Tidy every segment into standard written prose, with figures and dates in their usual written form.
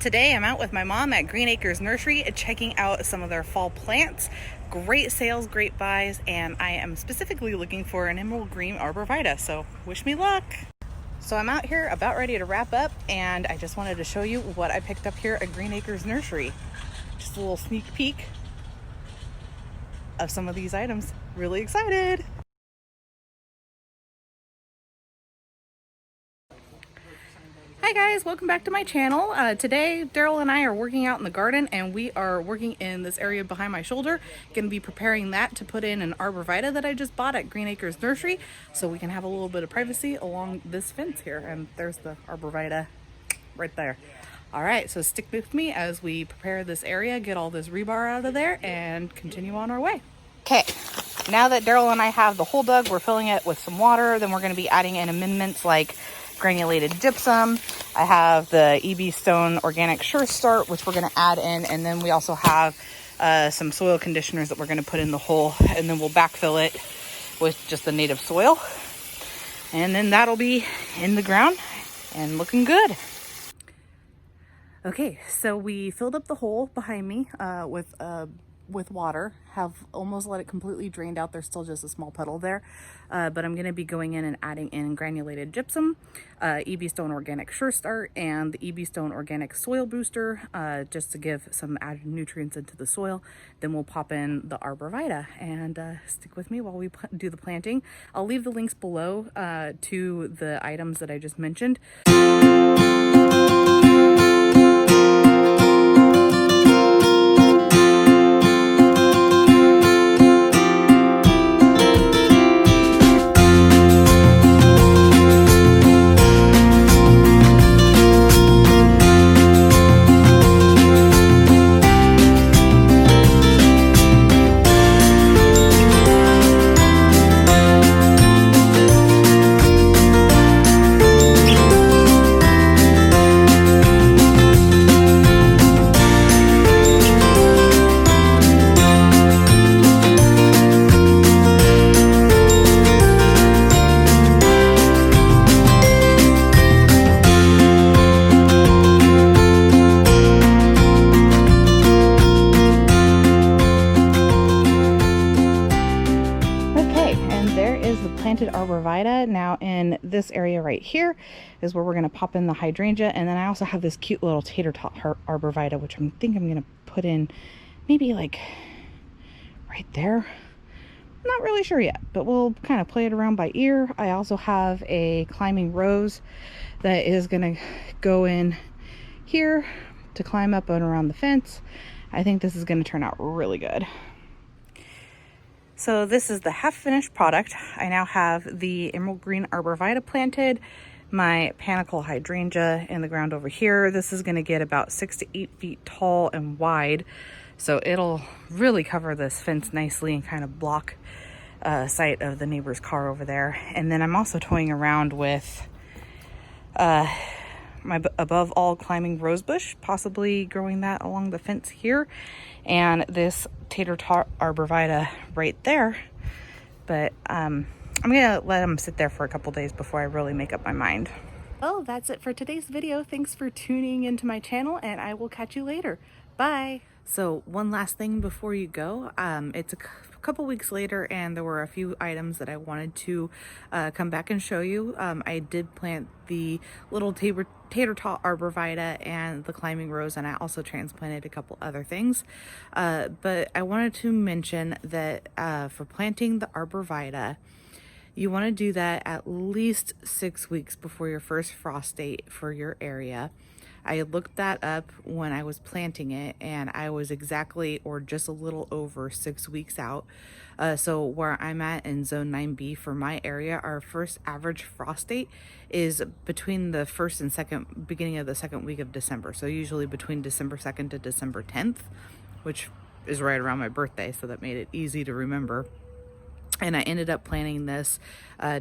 Today I'm out with my mom at Green Acres Nursery checking out some of their fall plants. Great sales, great buys, and I am specifically looking for an Emerald Green Arborvitae, so wish me luck. So I'm out here about ready to wrap up, and I just wanted to show you what I picked up here at Green Acres Nursery. Just a little sneak peek of some of these items. Really excited! Hi guys, welcome back to my channel. Today Daryl and I are working out in the garden, and we are working in this area behind my shoulder. Going to be preparing that to put in an arborvitae that I just bought at Green Acres Nursery, so we can have a little bit of privacy along this fence here. And there's the arborvitae right there. All right, so stick with me as we prepare this area, get all this rebar out of there, and continue on our way. Okay, now that Daryl and I have the hole dug, we're filling it with some water. Then we're going to be adding in amendments like granulated gypsum. I have the EB Stone Organic Sure Start, which we're going to add in, and then we also have some soil conditioners that we're going to put in the hole, and then we'll backfill it with just the native soil, and then that'll be in the ground and looking good. Okay, so we filled up the hole behind me with water, have almost let it completely drained out. There's still just a small puddle there, but I'm going to be going in and adding in granulated gypsum, EB Stone Organic Sure Start, and the EB Stone Organic Soil Booster, just to give some added nutrients into the soil. Then we'll pop in the arborvitae, and stick with me while we do the planting. I'll leave the links below to the items that I just mentioned. Planted arborvitae. Now in this area right here is where we're going to pop in the hydrangea, and then I also have this cute little Tater Tot Arborvitae, which I'm going to put in maybe like right there. I'm not really sure yet, but we'll kind of play it around by ear. I also have a climbing rose that is going to go in here to climb up and around the fence. I think this is going to turn out really good. So this is the half-finished product. I now have the Emerald Green Arborvitae planted, my panicle hydrangea in the ground over here. This is going to get about 6 to 8 feet tall and wide, so it'll really cover this fence nicely and kind of block sight of the neighbor's car over there. And then I'm also toying around with my above all climbing rosebush, possibly growing that along the fence here, and this Tater Tot Arborvitae right there. But I'm gonna let them sit there for a couple days before I really make up my mind. Well, that's it for today's video. Thanks for tuning into my channel, and I will catch you later. Bye. So one last thing before you go, it's a couple weeks later, and there were a few items that I wanted to come back and show you. I did plant the little Tater Tot Arborvitae and the climbing rose, and I also transplanted a couple other things. But I wanted to mention that for planting the arborvitae, you want to do that at least 6 weeks before your first frost date for your area. I looked that up when I was planting it, and I was exactly or just a little over 6 weeks out. So where I'm at in zone 9B for my area, our first average frost date is between the first and beginning of the second week of December. So usually between December 2nd to December 10th, which is right around my birthday, so that made it easy to remember. And I ended up planting this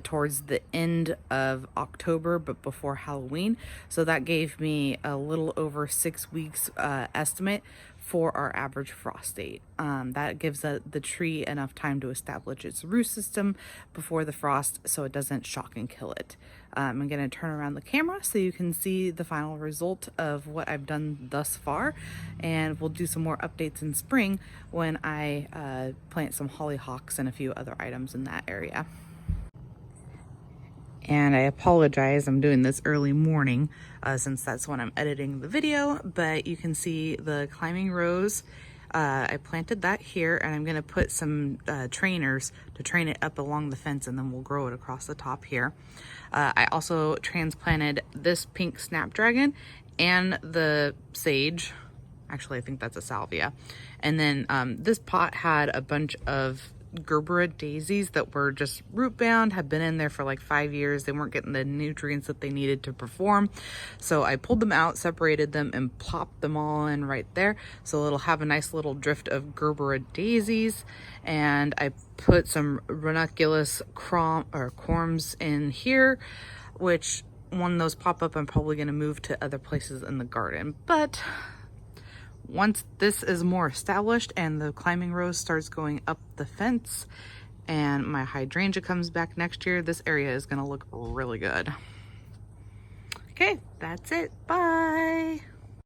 towards the end of October, but before Halloween. So that gave me a little over 6 weeks estimate for our average frost date. That gives the tree enough time to establish its root system before the frost so it doesn't shock and kill it. I'm going to turn around the camera so you can see the final result of what I've done thus far, and we'll do some more updates in spring when I plant some hollyhocks and a few other items in that area. And I apologize, I'm doing this early morning since that's when I'm editing the video, but you can see the climbing rose. I planted that here, and I'm gonna put some trainers to train it up along the fence, and then we'll grow it across the top here. I also transplanted this pink snapdragon and the sage. Actually, I think that's a salvia. And then this pot had a bunch of Gerbera daisies that were just root bound, had been in there for like 5 years. They weren't getting the nutrients that they needed to perform. So I pulled them out, separated them, and plopped them all in right there. So it'll have a nice little drift of Gerbera daisies. And I put some ranunculus corms in here, which when those pop up, I'm probably going to move to other places in the garden. But once this is more established and the climbing rose starts going up the fence and my hydrangea comes back next year, this area is going to look really good. Okay, that's it. Bye.